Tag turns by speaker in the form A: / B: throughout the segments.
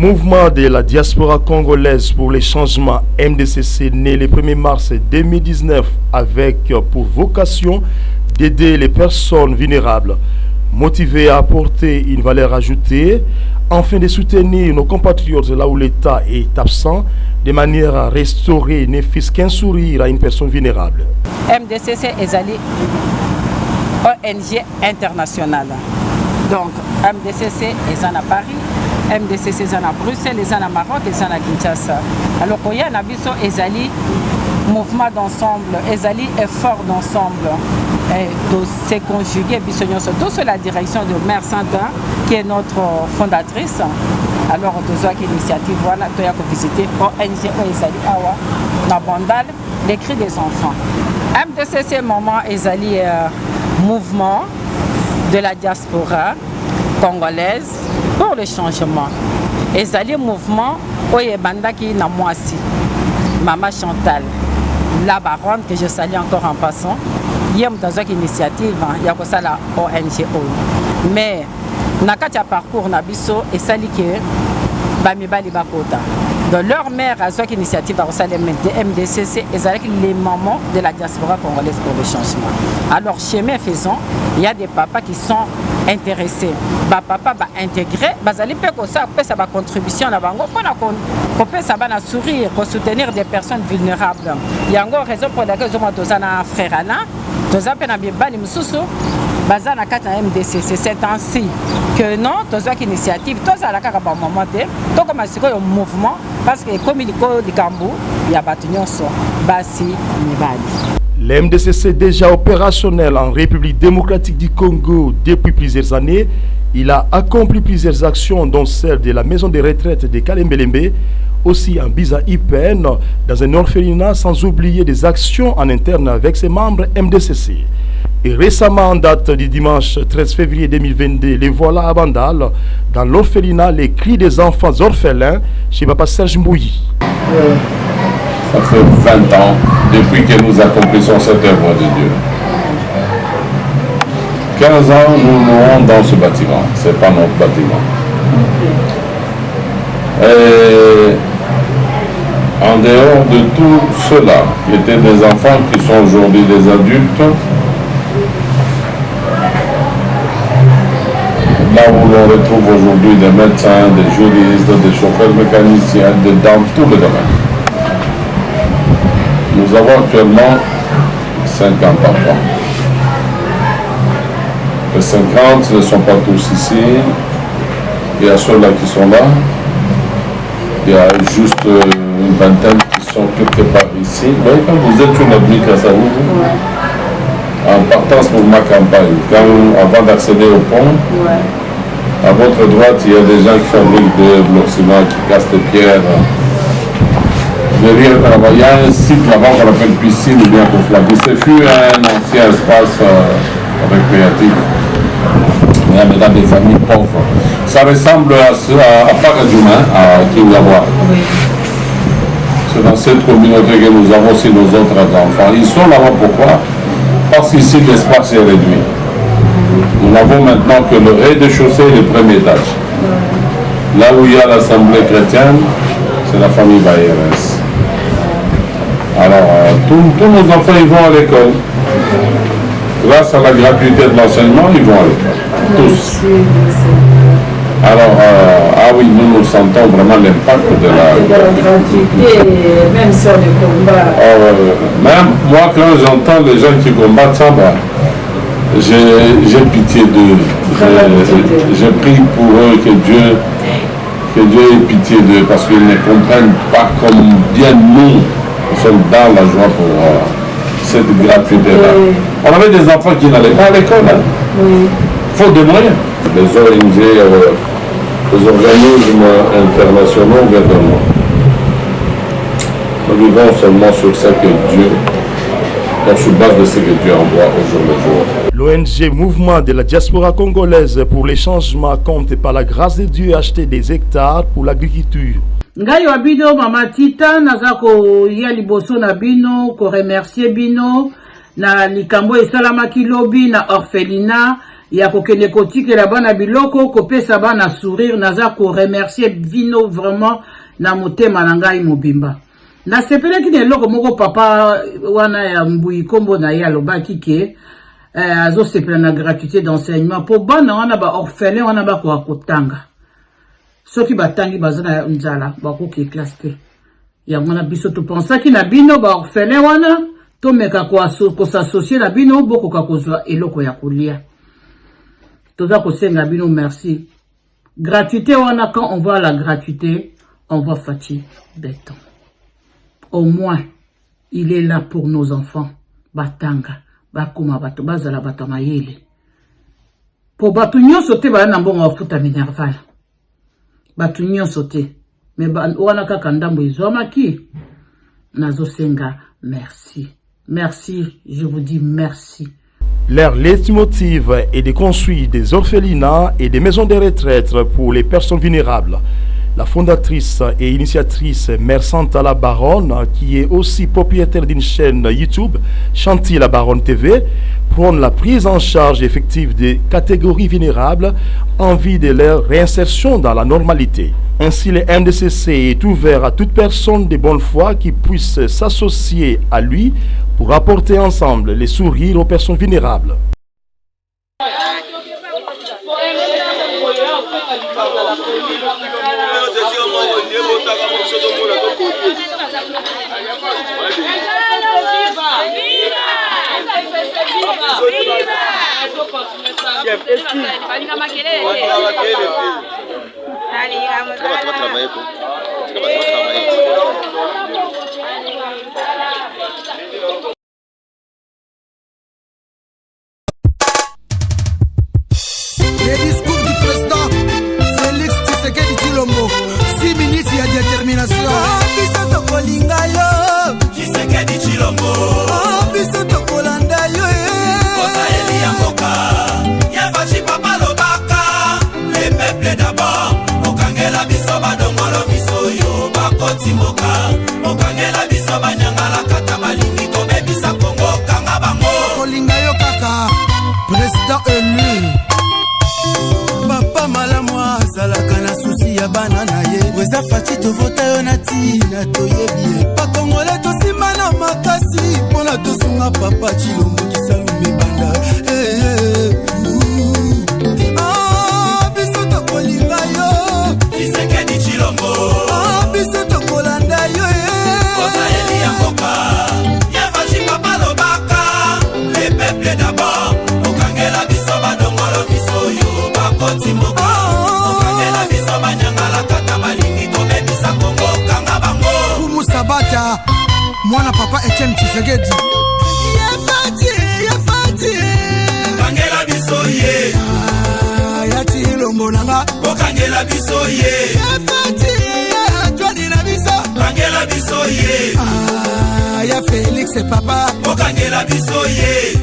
A: Mouvement de la diaspora congolaise pour les changements MDCC né le 1er mars 2019 avec pour vocation d'aider les personnes vulnérables, motivées à apporter une valeur ajoutée, afin de soutenir nos compatriotes là où l'État est absent, de manière à restaurer ne fût-ce qu'un sourire à une personne vulnérable.
B: MDCC est allé ONG internationale. Donc MDCC est à Paris, MDCC est à Bruxelles, est à Maroc, est à Kinshasa. Alors quand il y a un abisso, ezali mouvement d'ensemble, ezali effort d'ensemble, de se conjuguer, tout sur la direction de Mère Santa, qui est notre fondatrice. Alors deux autres initiatives, voilà, tu as visité ONG ezali awa, na Bandal, les cris des enfants. MDCC moment ezali mouvement de la diaspora congolaise pour le changement. Et c'est le mouvement qui na Moisi, Maman Chantal, la baronne que je salue encore en passant. Il y a une initiative, il y a la ONG. Mais dans le parcours Nabiso et sali que Bamibali Bakota. Dans leur mère a une initiative à de MDCC et avec les mamans de la diaspora congolaise pour le changement. Alors chez mes faisons, il y a des papas qui sont intéressés. Papa va intégrer, ça va contribution à la banque pour sourire, pour soutenir des personnes vulnérables. Il y a encore raison pour laquelle nous avons un frère Alain, nous avons un bébé Bazana kata MDCC, c'est ainsi que non, tous les initiatives, tous à la carte à moment tout comme un mouvement, parce que comme il y a du Gambou, il y a Batunion Bassi Nibali.
A: Le MDCC déjà opérationnel en République démocratique du Congo depuis plusieurs années, il a accompli plusieurs actions dont celle de la maison de retraite de Kalembelembe, aussi en Biza IPN, dans un orphelinat, sans oublier des actions en interne avec ses membres MDCC. Et récemment, en date du dimanche 13 février 2022, les voilà à Bandal, dans l'orphelinat, les cris des enfants orphelins chez Papa Serge Mbouyi.
C: Ça fait 20 ans depuis que nous accomplissons cette œuvre de Dieu. 15 ans, nous mourons dans ce bâtiment. Ce n'est pas notre bâtiment. Et en dehors de tout cela, qui étaient des enfants qui sont aujourd'hui des adultes, là où l'on retrouve aujourd'hui des médecins, des juristes, des chauffeurs mécaniciens, dans tous les domaines. Nous avons actuellement 50 enfants. Les 50 ne sont pas tous ici. Il y a ceux-là qui sont là. Il y a juste une vingtaine qui sont quelque part ici. Vous voyez, quand vous êtes une abri Kassaou, en partance pour ma campagne, avant d'accéder au pont, à votre droite, il y a des gens qui fabriquent des blocs ciment, qui cassent des pierres. Derrière, il y a un site là-bas qu'on appelle piscine ou bien pour la piscine. Ce fut un ancien espace récréatif. Il y a maintenant des familles pauvres. Ça ressemble à Paradjoumain, à Kingawa. C'est dans cette communauté que nous avons aussi nos autres enfants. Ils sont là-bas pourquoi? Parce qu'ici l'espace est réduit. Nous n'avons maintenant que le rez-de-chaussée et le premier étage. Là où il y a l'assemblée chrétienne, c'est la famille Bayerès. Alors, tous nos enfants, ils vont à l'école. Grâce à la gratuité de l'enseignement, ils vont à l'école. Tous. Alors, ah oui, nous sentons vraiment l'impact de la
D: gratuité, même sur le combat.
C: Même moi, quand j'entends les gens qui combattent ça, j'ai pitié d'eux. Je prie pour eux que Dieu ait pitié d'eux parce qu'ils ne comprennent pas comme bien nous sommes dans la joie pour cette gratuité-là. On avait des enfants qui n'allaient pas à l'école. Faute de moyens. Les ONG, les organismes internationaux, également. Nous vivons seulement sur ce que Dieu, sur base de ce que Dieu envoie au jour le jour.
A: L'ONG Mouvement de la diaspora congolaise pour les changements compte par la grâce de Dieu acheter des hectares pour l'agriculture.
E: Ngai wa bino mama Tita naza ko ya liboso na bino ko remercier bino na likambo esalamaki lobi na orphelinat ya kokende kotikela bana biloko kopesa bana sourire naza ko remercier vino vraiment na motema na ngai mobimba na sepelaki na eloko moko papa wana ya mbui kombo na ye alobaki ke azo sepela na gratuité d'enseignement po bana wana ba orphelin wana ba ko akotanga soki batangi bazana nzala bakoki classe te yango na biso to pensaki na bino ba orphelin wana to meka ko s'associer na bino bokoka kozwa eloko ya kolia. Toza kosenga bino merci. Gratuité wana quand on voit la gratuité, on voit Fachi Béton. Au moins, il est là pour nos enfants. Batanga, bakuma bato, bazala bato mayele. Po batu nyonso te ba na mbongo wafuta minerval. Batu nyonso te. Mais wana kaka ndambo izwamaki. Nazo senga merci. Merci, je vous dis merci.
A: Leur leitmotiv est de construire des orphelinats et des maisons de retraite pour les personnes vulnérables. La fondatrice et initiatrice Mère Santa la Baronne, qui est aussi propriétaire d'une chaîne YouTube, Chantier la Baronne TV, prône la prise en charge effective des catégories vulnérables en vue de leur réinsertion dans la normalité. Ainsi, le MDCC est ouvert à toute personne de bonne foi qui puisse s'associer à lui pour apporter ensemble les sourires aux personnes vulnérables.
F: Les discours du président Félix Tshisekedi Tshilombo, 6 minutes il y a détermination. Biso tokolinga yo Tshisekedi Tshilombo, biso tokolanda yo kosa eli ya mboka ya Fachi papa lobaka le peuple d'abord okangela biso badongolo biso yo bakoti mboka okangela biso banyangala kata balingi kobebisa Kongo kanga bango kolinga yo kaka président élu. Papa malamwa azalaka na susi ya bana na ye weza Fachi tovota yo na tina toyebi bakongole tosimba na makasi mpona tosunga papa Tshilombo kisalume banda biso tokolinga yo Tshisekedi Tshilombo, biso tokolanda yo kosa eli ya mboka ya Fachi papa lobaka le peuple d'abord okangela biso badongolo biso yo bakoti mboka okangela biso banyangala kata balingi kobebisa Kongo kanga bango Kumu Sabata mwana papa Etienne Tshisekedi ya Fachi okangela biso ye ya Tshilombo nanga okangela biso ye ya Fachi ya Twani na biso okangela biso ye ya Félix papa okangela biso ye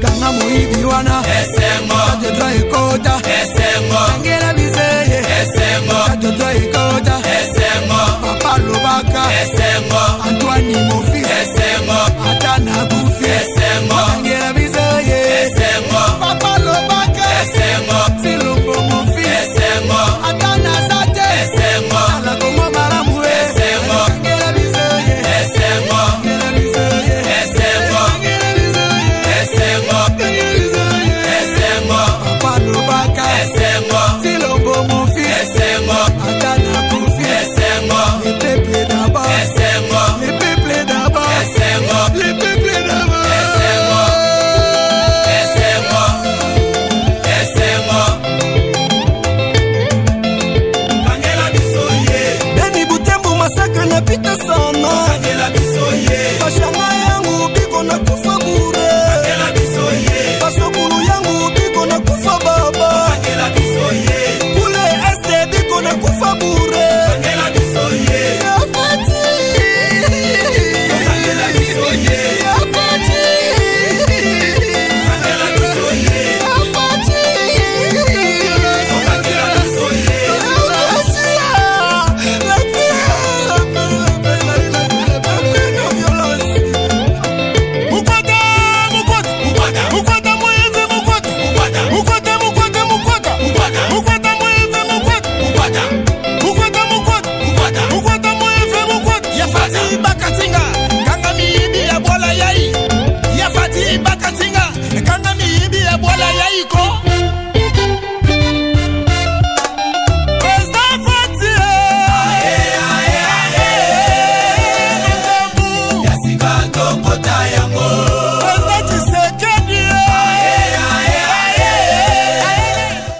F: kanga moibi wana esengo katodwa ekota esengo okangela biso ye esengo katodwa ekota esengo papa lobaka esengo Antoine Mofi esengo ata na bufi esengo okangela biso ye esengo papa lobaka esengo Tshilombo Mofi esengo ata na sate esengo ala Kongo malamu esengo okangela biso ye esengo okangela biso ye esengo okangela biso ye esengo okangela biso ye esengo papa lobaka esengo Tshilombo Mofi esengo ata na bufi esengo le peuple d'abord esengo le peuple d'abord esengo le peuple d'abord esengo esengo esengo kangela biso ye Beni Butembo masaka na pita sono kangela biso ye bashanga yangu biko na kufa